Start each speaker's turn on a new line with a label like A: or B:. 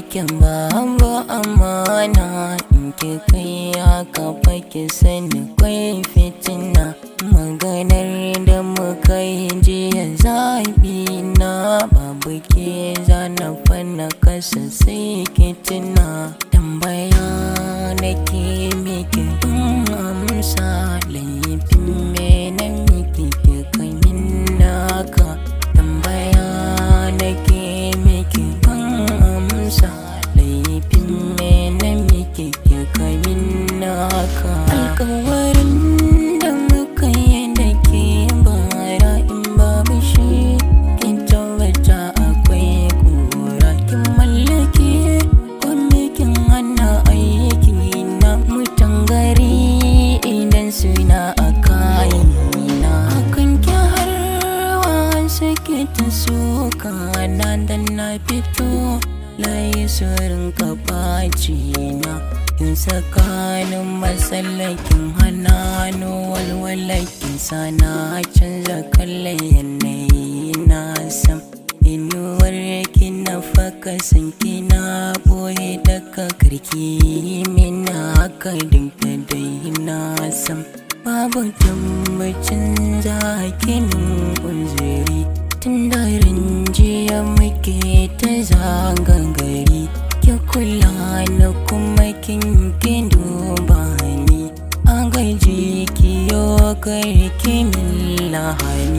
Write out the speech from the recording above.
A: ki babu amana, in ki kai haka fa ki sani kwai fitina. Maganar da muka yi jiya zaɓi na, babu ke zana fana kasa sai ki tuna. Tambaya nake miki in amsa, laifin me na miki ki kai min naka. Tambaya nake miki in amsa, laifin me na miki ki kai min naka. Alƙawarin da muka yi da ke bara, in babu shi kin tabbata akwai kura. Kin mallake kome kin hana aiki na, mutan gari idan suna a kayina. Akan ki har wasu ke ta suka na, dan na fito layi surin kafaci na. Kin tsakanin matsalakin hana ni walwalakin sana, canza kallon yanayi na sam. Inuwar ki na faka san kina boye daga karki mina, haka dinka dai na sam. Babu tabbacin zakinin kunziri, tun daren jiya muke ta zagan gari. Ki kula na kuma kin duba ni, a gaji ki yo karki min lahani.